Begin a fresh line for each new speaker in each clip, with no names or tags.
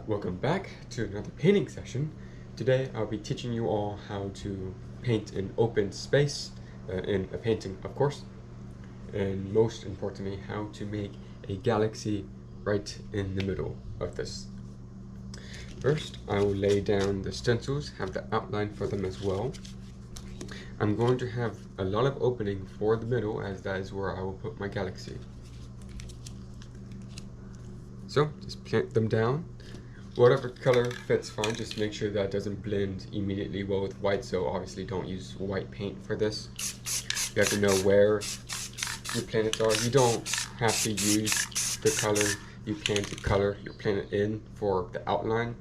Welcome back to another painting session. Today I'll be teaching you all how to paint an open space in a painting, of course, and most importantly how to make a galaxy right in the middle of this. First I will lay down the stencils, have the outline for them as well. I'm going to have a lot of opening for the middle, as that is where I will put my galaxy. So just plant them down. Whatever color fits fine, just make sure that doesn't blend immediately well with white, so obviously don't use white paint for this. You have to know where your planets are. You don't have to use the color you plan to color your planet in for the outline.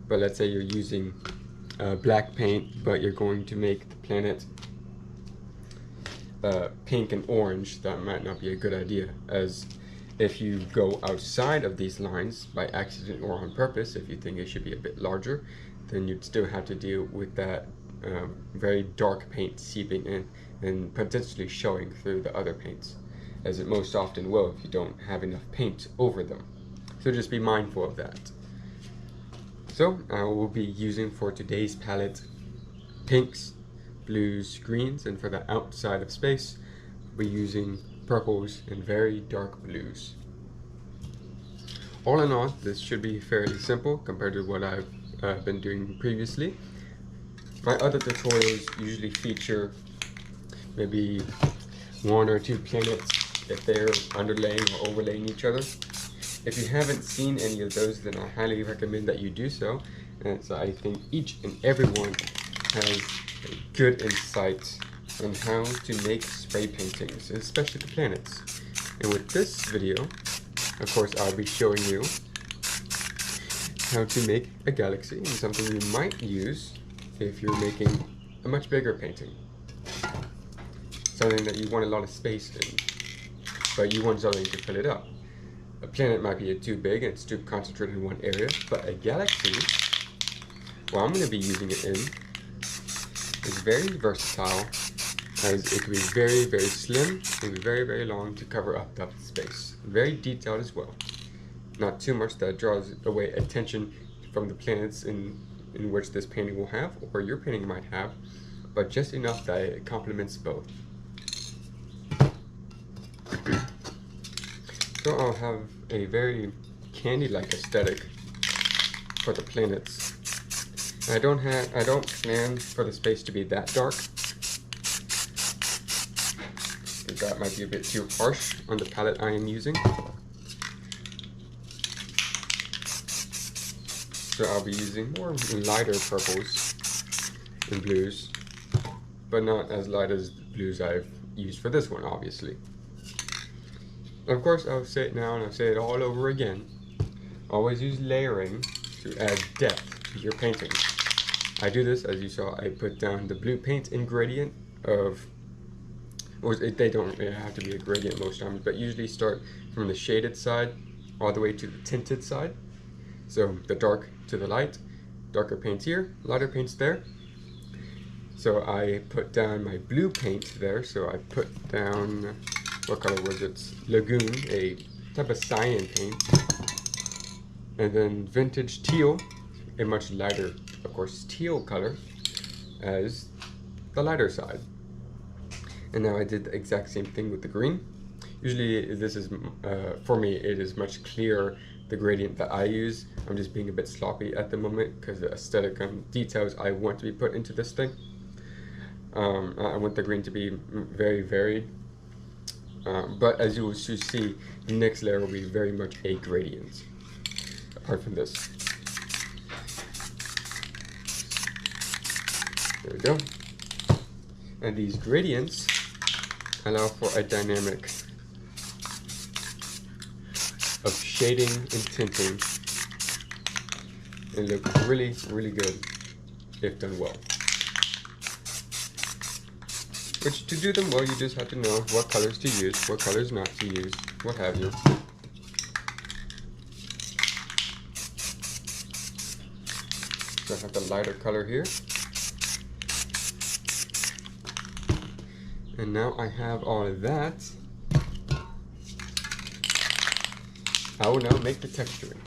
But let's say you're using black paint, but you're going to make the planet pink and orange. That might not be a good idea, as if you go outside of these lines by accident or on purpose, if you think it should be a bit larger, then you'd still have to deal with that very dark paint seeping in and potentially showing through the other paints, as it most often will if you don't have enough paint over them. So just be mindful of that. So I will be using for today's palette pinks, blues, greens, and for the outside of space we'll be using purples and very dark blues. All in all, this should be fairly simple compared to what I've been doing previously. My other tutorials usually feature maybe one or two planets if they're underlaying or overlaying each other. If you haven't seen any of those, then I highly recommend that you do so, as I think each and every one has a good insight on how to make spray paintings, especially the planets. And with this video, of course, I'll be showing you how to make a galaxy, and something you might use if you're making a much bigger painting. Something that you want a lot of space in, but you want something to fill it up. A planet might be too big and it's too concentrated in one area, but a galaxy, well, I'm going to be using it in, is very versatile, as it can be very, very slim and very, very long to cover up that space. Very detailed as well. Not too much that draws away attention from the planets in which this painting will have, or your painting might have, but just enough that it complements both. So I'll have a very candy-like aesthetic for the planets. I don't plan for the space to be that dark, because that might be a bit too harsh on the palette I am using. So I'll be using more lighter purples and blues, but not as light as the blues I've used for this one, obviously. Of course, I'll say it now and I'll say it all over again. Always use layering to add depth to your painting. I do this, as you saw, I put down the blue paint ingredient of, or they don't have to be a gradient most times, but usually start from the shaded side all the way to the tinted side. So the dark to the light, darker paints here, lighter paints there. So I put down my blue paint there, so I put down, what color was it? Lagoon, a type of cyan paint. And then vintage teal, a much lighter, of course, teal color as the lighter side. And now I did the exact same thing with the green. Usually this is, for me, it is much clearer, the gradient that I use. I'm just being a bit sloppy at the moment because the aesthetic details I want to be put into this thing. I want the green to be very varied. But as you will see, the next layer will be very much a gradient, apart from this. There we go. And these gradients allow for a dynamic of shading and tinting, and look really, really good if done well. Which, to do them well, you just have to know what colors to use, what colors not to use, what have you. So I have the lighter color here. And now I have all of that. I will now make the texturing.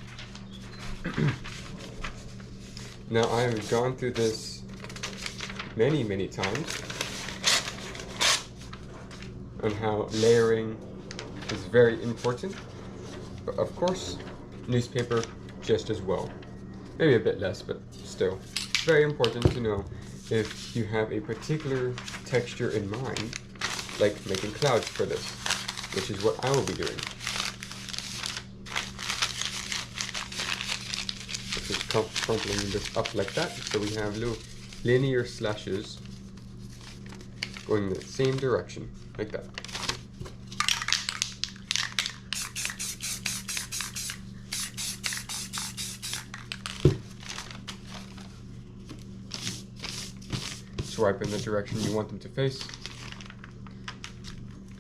Now I have gone through this many times on how layering is very important, but of course newspaper just as well. Maybe a bit less, but still very important to know if you have a particular texture in mind, like making clouds for this, which is what I will be doing. Just crumpling this up like that, so we have little linear slashes going in the same direction, like that. Swipe in the direction you want them to face,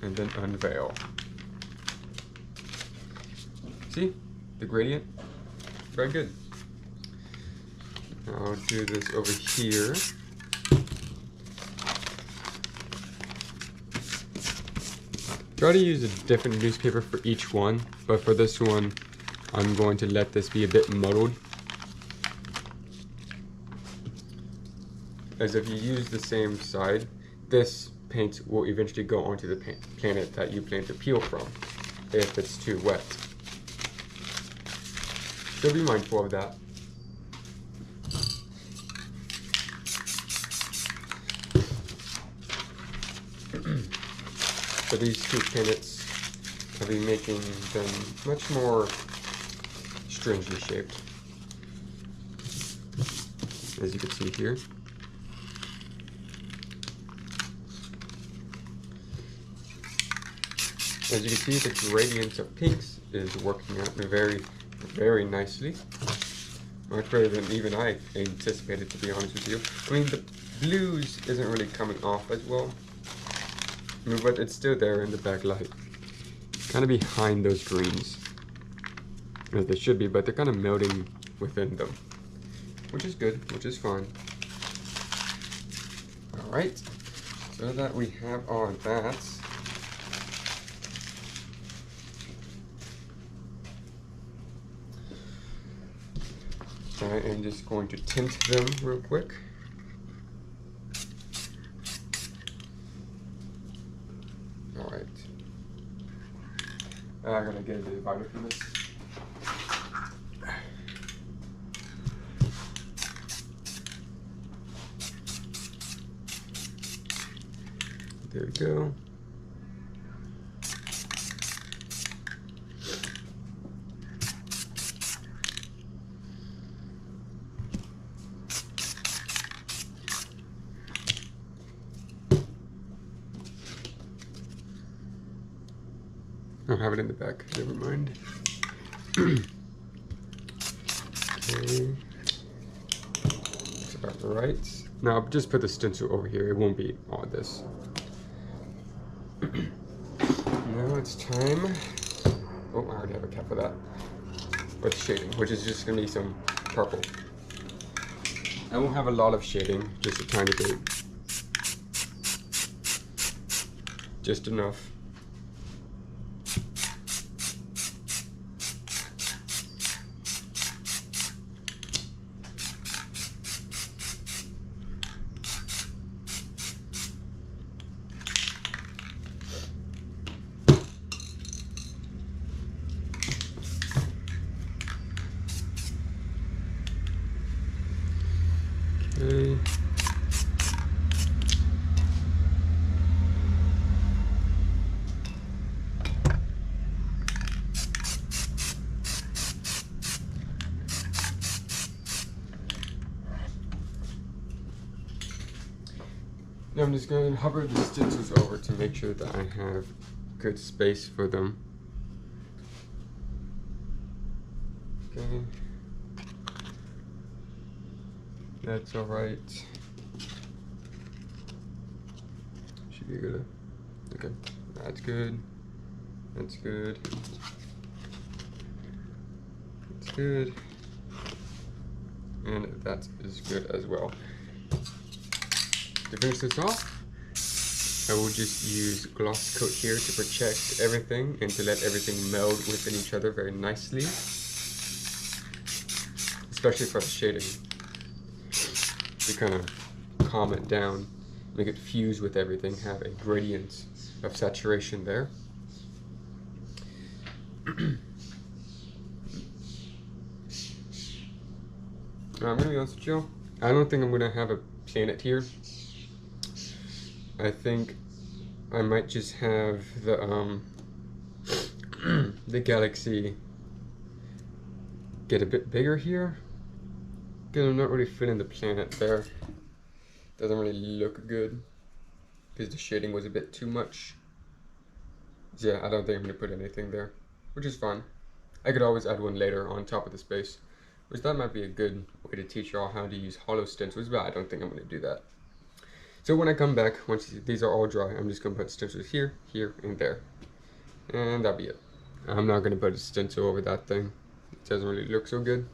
and then unveil. See? The gradient? Very good. I'll do this over here. Try to use a different newspaper for each one, but for this one, I'm going to let this be a bit muddled. As if you use the same side, this paint will eventually go onto the planet that you plan to peel from, if it's too wet. So be mindful of that. For these two planets, I'll be making them much more strangely shaped, as you can see here. As you can see, the gradient of pinks is working out very nicely. Much better than even I anticipated, to be honest with you. I mean, the blues isn't really coming off as well, but it's still there in the backlight. Kind of behind those greens, as they should be, but they're kind of melting within them, which is good, which is fine. Alright, so that we have all that, I am just going to tint them real quick. Alright. I'm gonna get a divider from this. There we go. I don't have it in the back, never mind. Okay, that's about right. Now I'll just put the stencil over here, it won't be all this. Now it's time. Oh, I already have a cap for that. With shading, which is just gonna be some purple. I won't have a lot of shading, just a tiny bit. Just enough. Okay. Now I'm just going to hover the stencils over to make sure that I have good space for them. Okay. That's alright. Should be good. Okay. That's good. That's good. That's good. And that is good as well. To finish this off, I will just use gloss coat here to protect everything and to let everything meld within each other very nicely. especially for the shading, to kind of calm it down, make it fuse with everything, have a gradient of saturation there. I'm gonna be honest with you, I don't think I'm gonna have a planet here. I think I might just have the the galaxy get a bit bigger here, because I'm not really feeling the planet there. Doesn't really look good because the shading was a bit too much. So yeah, I don't think I'm gonna put anything there, which is fine. I could always add one later on top of the space, which that might be a good way to teach y'all how to use hollow stencils, but I don't think I'm gonna do that. So when I come back, once these are all dry, I'm just gonna put stencils here, here, and there, and that'll be it. I'm not gonna put a stencil over that thing. It doesn't really look so good.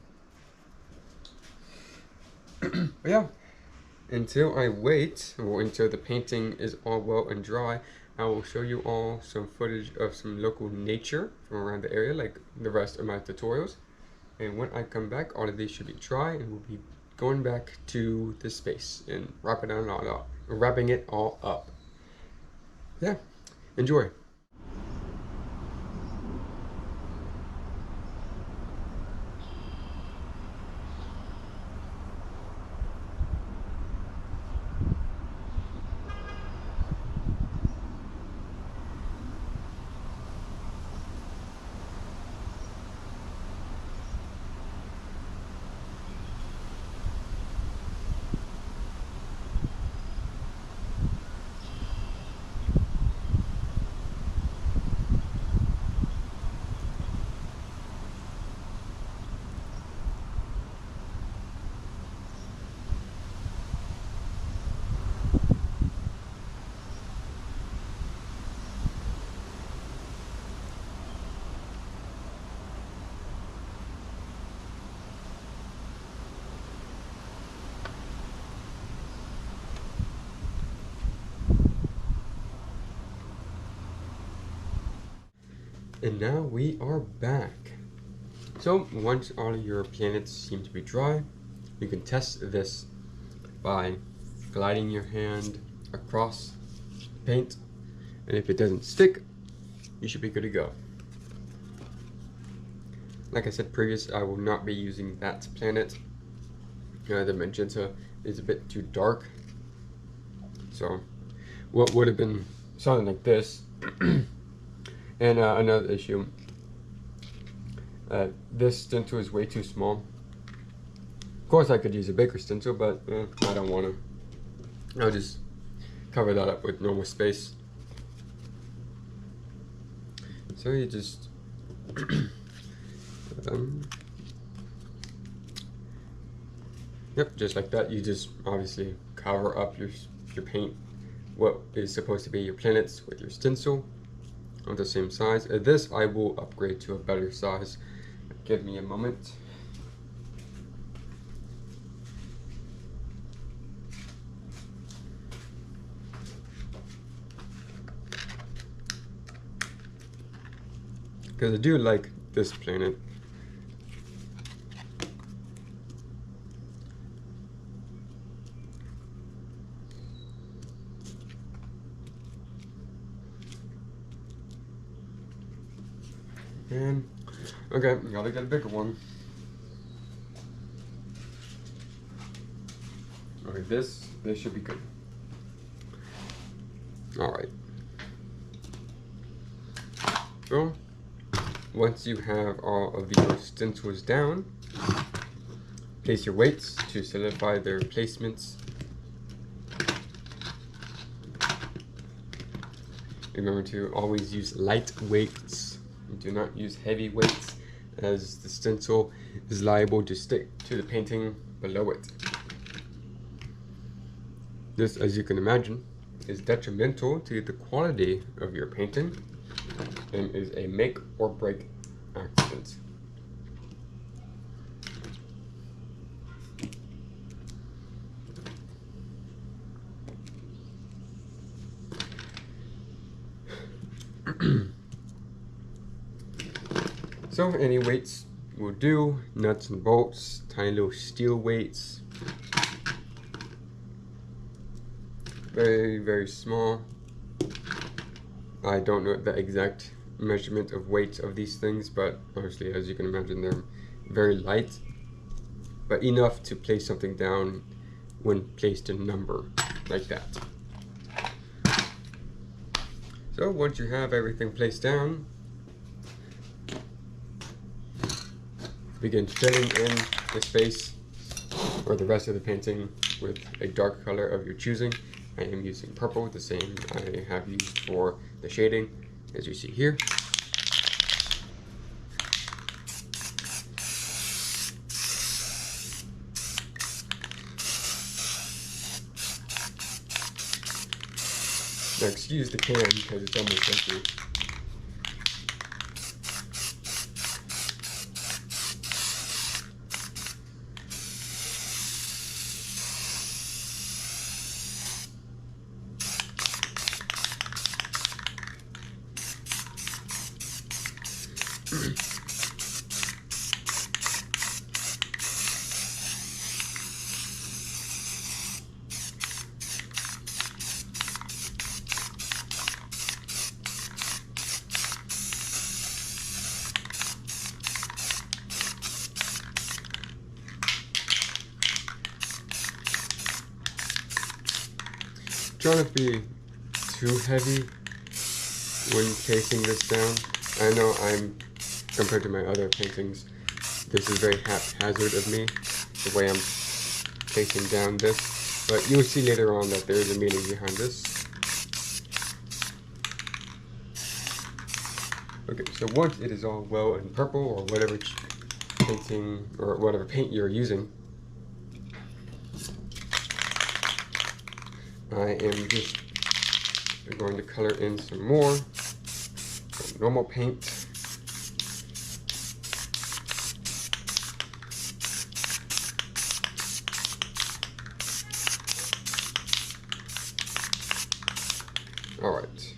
But yeah, until I wait, or until the painting is all well and dry, I will show you all some footage of some local nature from around the area, like the rest of my tutorials. And when I come back, all of these should be dry, and we'll be going back to the space and wrapping it all up. Yeah, enjoy. And now we are back. So once all of your planets seem to be dry, you can test this by gliding your hand across paint, and if it doesn't stick, you should be good to go. Like I said previous, I will not be using that planet. The magenta is a bit too dark, so what would have been something like this. And another issue, this stencil is way too small. Of course I could use a bigger stencil, but I don't want to. I'll just cover that up with normal space. So you just yep, just like that. You just obviously cover up your paint, what is supposed to be your planets, with your stencil of the same size. This I will upgrade to a better size. Give me a moment. Because I do like this planet. And okay, gotta get a bigger one. Okay, this should be good. All right. So once you have all of your stencils down, place your weights to solidify their placements. Remember to always use light weights. Do not use heavy weights, as the stencil is liable to stick to the painting below it. This, as you can imagine, is detrimental to the quality of your painting and is a make or break accident. So any weights will do. Nuts and bolts, tiny little steel weights. Very, very small. I don't know the exact measurement of weight of these things, but obviously, as you can imagine, they're very light, but enough to place something down when placed in number, like that. So once you have everything placed down, begin filling in the space or the rest of the painting with a dark color of your choosing. I am using purple, the same I have used for the shading, as you see here. Now excuse the can because it's almost empty. Try not to be too heavy when placing this down. I know compared to my other paintings, this is very haphazard of me, the way I'm placing down this, but you'll see later on that there is a meaning behind this. Okay, so once it is all well in purple or whatever painting or whatever paint you're using, I am just going to color in some more normal paint. Alright.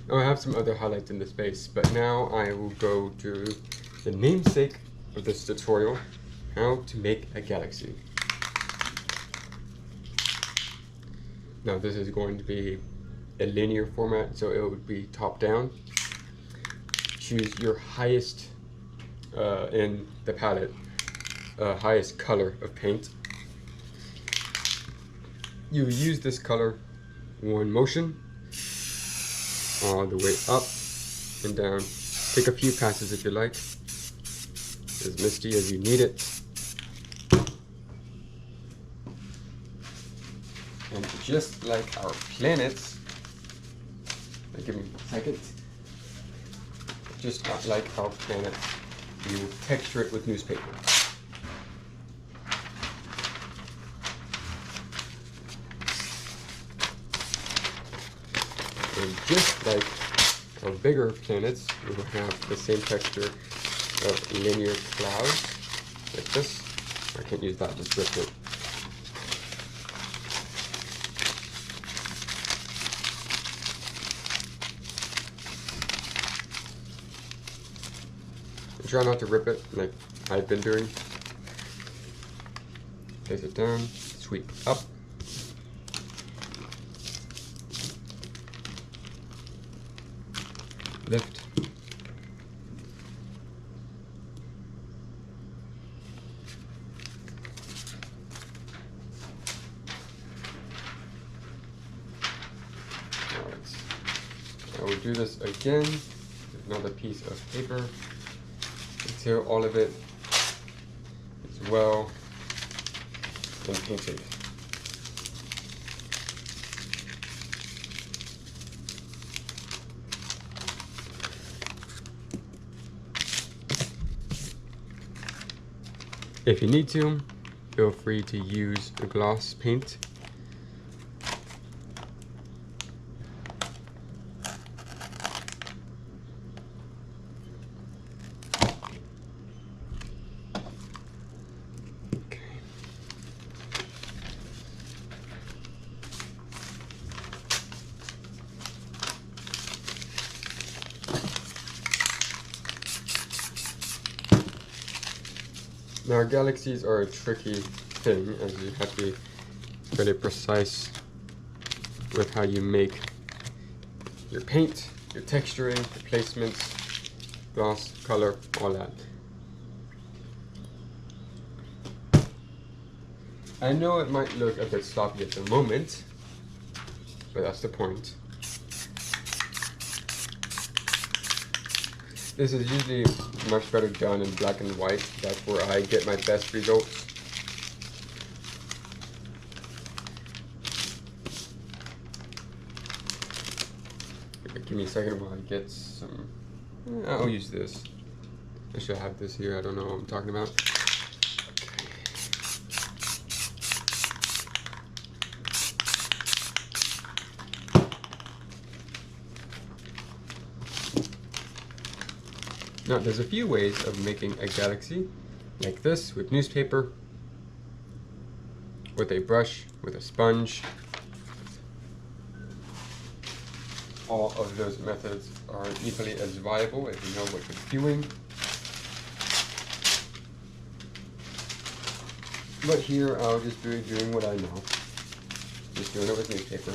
Oh, I have some other highlights in the space, but now I will go to the namesake of this tutorial, how to make a galaxy. Now this is going to be a linear format, so it would be top down. Choose your highest in the palette, highest color of paint. You use this color one motion, all the way up and down. Take a few passes if you like, as misty as you need it. And just like our planets, give me a second, just like our planet, you will texture it with newspaper. And just like our bigger planets, we will have the same texture of linear clouds, like this. I can't use that, just rip it. Try not to rip it like I've been doing. Place it down, sweep up. Lift. Alright. I will do this again with another piece of paper until all of it is well and painted. If you need to, feel free to use a gloss paint. Now, galaxies are a tricky thing, as you have to be really precise with how you make your paint, your texturing, your placements, gloss, color, all that. I know it might look a bit sloppy at the moment, but that's the point. This is usually much better done in black and white. That's where I get my best results. Okay, give me a second while I get some. I'll use this. I should have this here. I don't know what I'm talking about. Now, there's a few ways of making a galaxy, like this, with newspaper, with a brush, with a sponge. All of those methods are equally as viable if you know what you're doing. But here, I'll just be doing what I know. Just doing it with newspaper.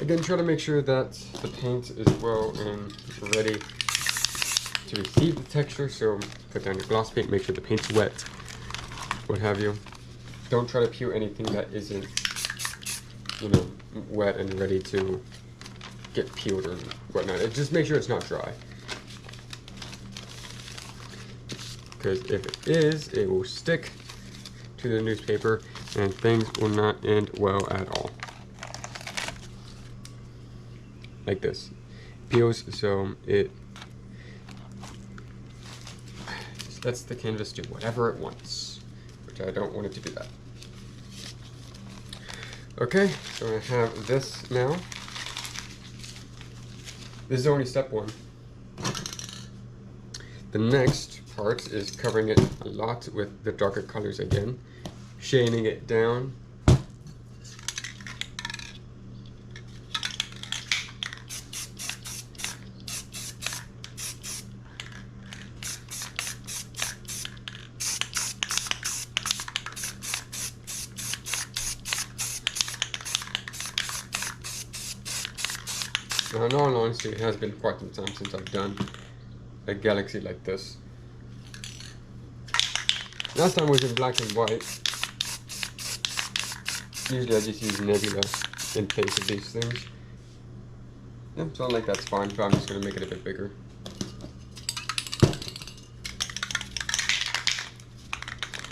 Again, try to make sure that the paint is well and ready to receive the texture. So put down your gloss paint, make sure the paint's wet, what have you. Don't try to peel anything that isn't, wet and ready to get peeled or whatnot. Just make sure it's not dry. Because if it is, it will stick to the newspaper and things will not end well at all. Like this. Peels so it lets the canvas do whatever it wants, which I don't want it to do that. Okay, so I have this now. This is only step one. The next part is covering it a lot with the darker colors again, shading it down. Now, in all honesty, it has been quite some time since I've done a galaxy like this. Last time was in black and white. Usually I just use nebula in place of these things. Yeah, so I like that's fine, but I'm just going to make it a bit bigger.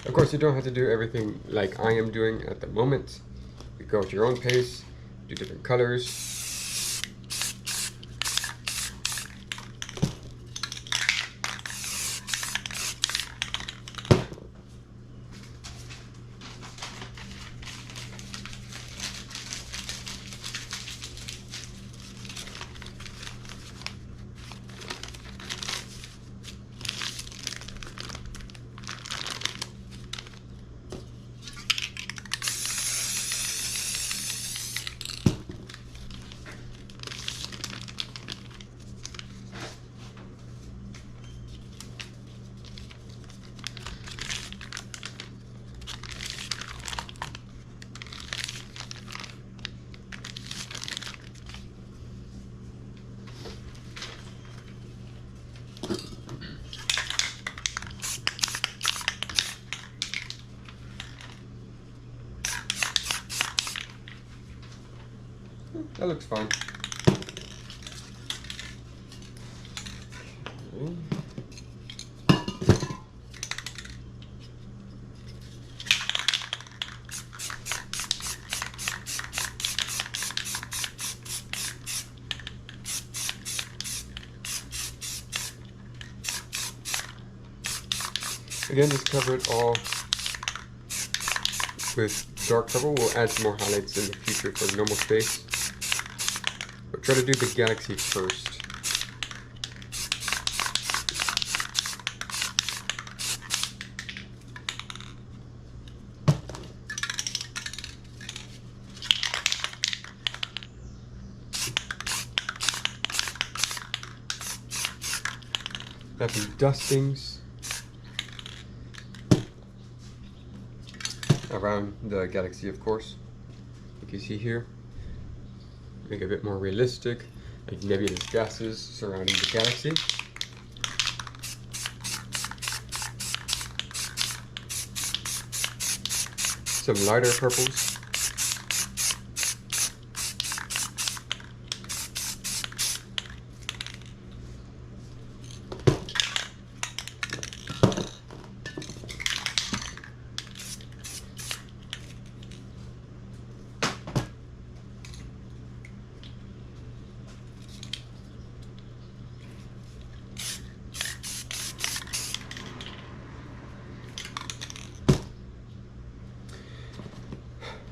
Of course, you don't have to do everything like I am doing at the moment. You go at your own pace, do different colors. That looks fine. Okay. Again, just cover it all with dark purple. We'll add some more highlights in the future for the normal space. But try to do the galaxy first. Have some dustings around the galaxy, of course. You can see here, make it a bit more realistic, like nebulous gases surrounding the galaxy. Some lighter purples.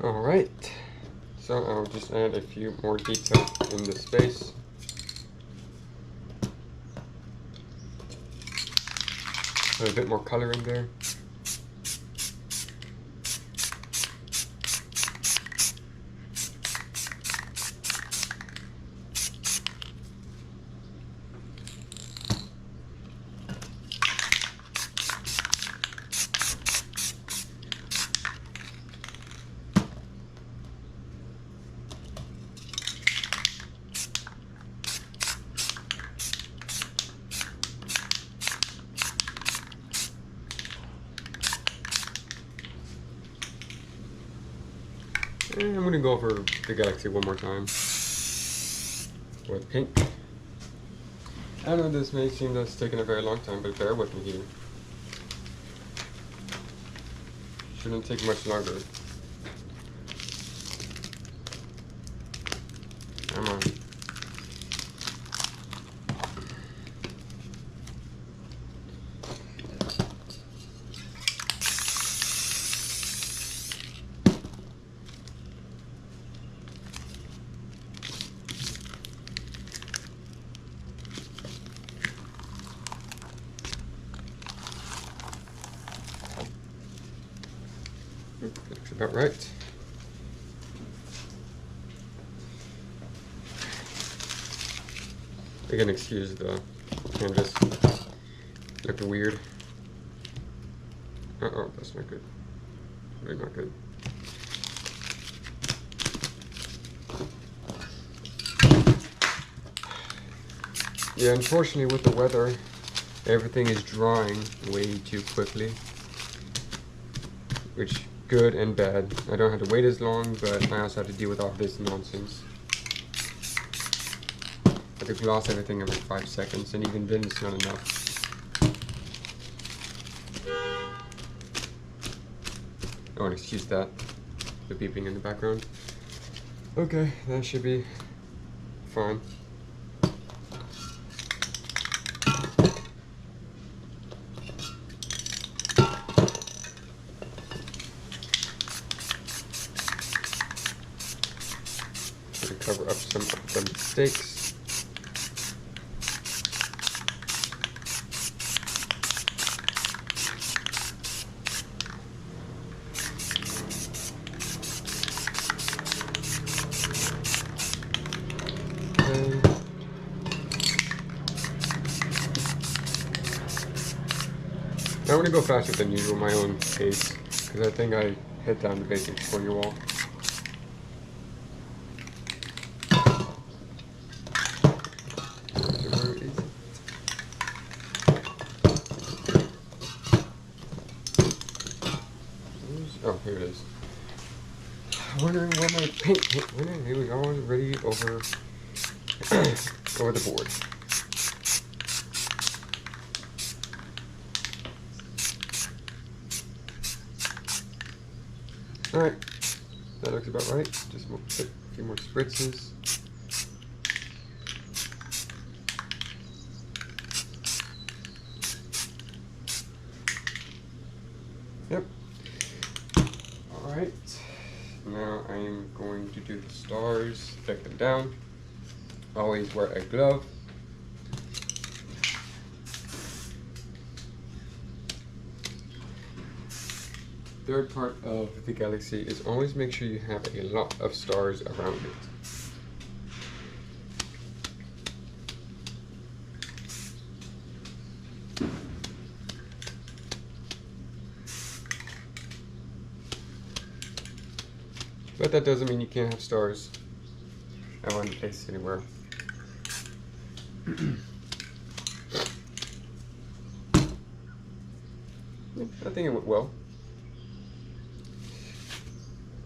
Alright, so I'll just add a few more details in the space. Put a bit more color in there. And I'm going to go over the galaxy one more time with pink. I know this may seem that's taken a very long time, but bear with me here. Shouldn't take much longer. Come on. Looks about right. Again, excuse the canvas. Looked weird. Uh-oh, that's not good. Really not good. Yeah, unfortunately with the weather, everything is drying way too quickly. Which, good and bad. I don't have to wait as long, but I also have to deal with all this nonsense. I have to gloss everything every 5 seconds, and even then it's not enough. Oh, and excuse that. The beeping in the background. Okay, that should be fine. Cover up some of the mistakes. Okay. I want to go faster than usual, my own pace, because I think I hit down the basics for you all. Oh, here it is. Wondering where my paint went. Here we go, ready over over the board. Alright, that looks about right. Just put a few more spritzes. Yep. Alright. Now I am going to do the stars, take them down. Always wear a glove. Third part of the galaxy is always make sure you have a lot of stars around it. But that doesn't mean you can't have stars at one place anywhere. I think it went well.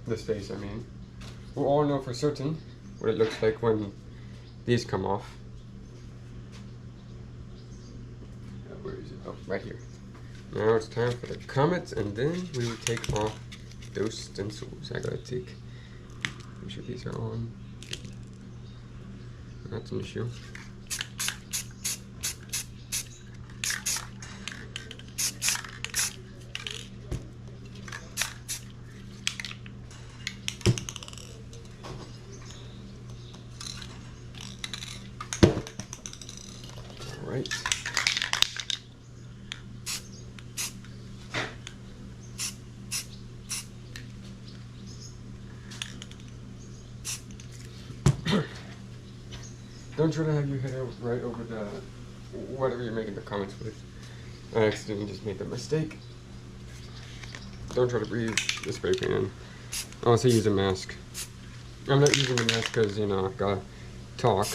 This face, I mean. We'll all know for certain what it looks like when these come off. Where is it? Oh, right here. Now it's time for the comets, and then we will take off those stencils. I gotta make sure these are on. That's an issue. All right. Don't try to have your head out right over the whatever you're making the comments with. I accidentally just made the mistake. Don't try to breathe the spray paint in. I also use a mask. I'm not using the mask because, you know, I gotta talk.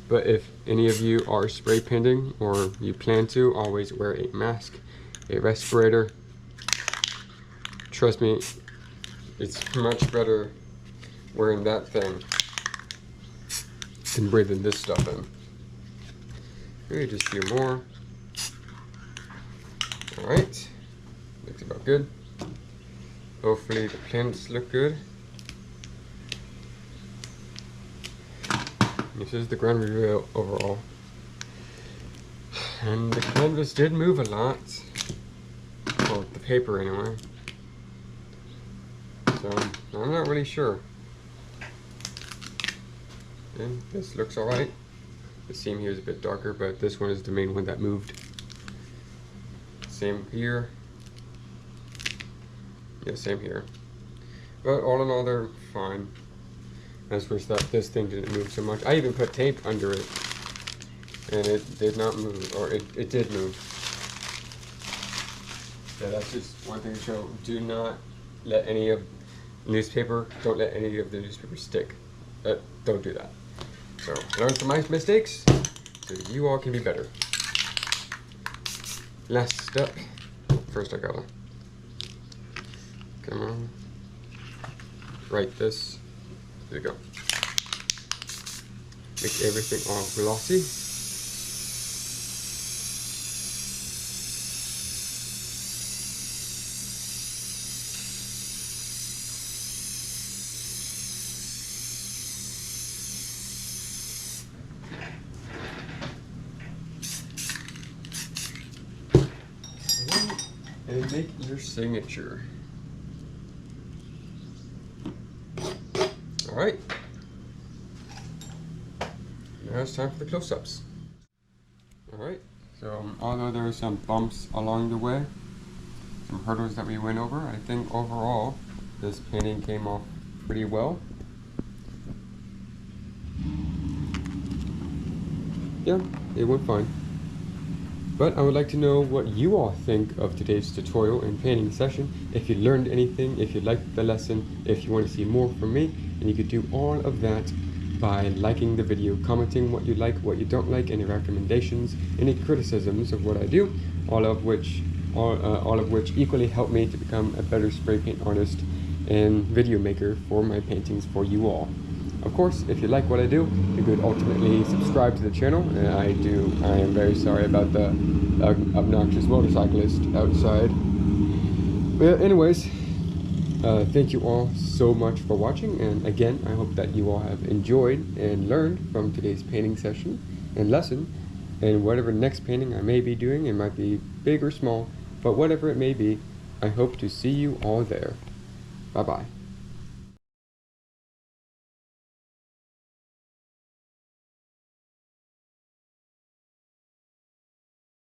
But if any of you are spray painting or you plan to, always wear a mask, a respirator. Trust me, it's much better wearing that thing than breathing this stuff in. Maybe just a few more. Alright, looks about good. Hopefully the planets look good. This is the grand review overall. And the canvas did move a lot. Well, the paper anyway. So, I'm not really sure. And this looks alright. The seam here is a bit darker, but this one is the main one that moved. Same here. Yeah, same here. But all in all, they're fine. I just wish that this thing didn't move so much. I even put tape under it, and it did not move, or it did move. So that's just one thing to show. Do not let any of newspaper, don't let any of the newspaper stick. Don't do that. So learn from my mistakes so that you all can be better. Last step. First I gotta, come on, write this. There you go. Make everything all glossy. And make your signature. Alright. Now it's time for the close-ups. Alright, so although there were some bumps along the way, some hurdles that we went over, I think overall this painting came off pretty well. Yeah, it went fine. But I would like to know what you all think of today's tutorial and painting session. If you learned anything, if you liked the lesson, if you want to see more from me, and you could do all of that by liking the video, commenting what you like, what you don't like, any recommendations, any criticisms of what I do, all of which equally help me to become a better spray paint artist and video maker for my paintings for you all. Of course, if you like what I do, you could ultimately subscribe to the channel. I am very sorry about the obnoxious motorcyclist outside. But anyways, thank you all so much for watching. And again, I hope that you all have enjoyed and learned from today's painting session and lesson. And whatever next painting I may be doing, it might be big or small, but whatever it may be, I hope to see you all there. Bye bye.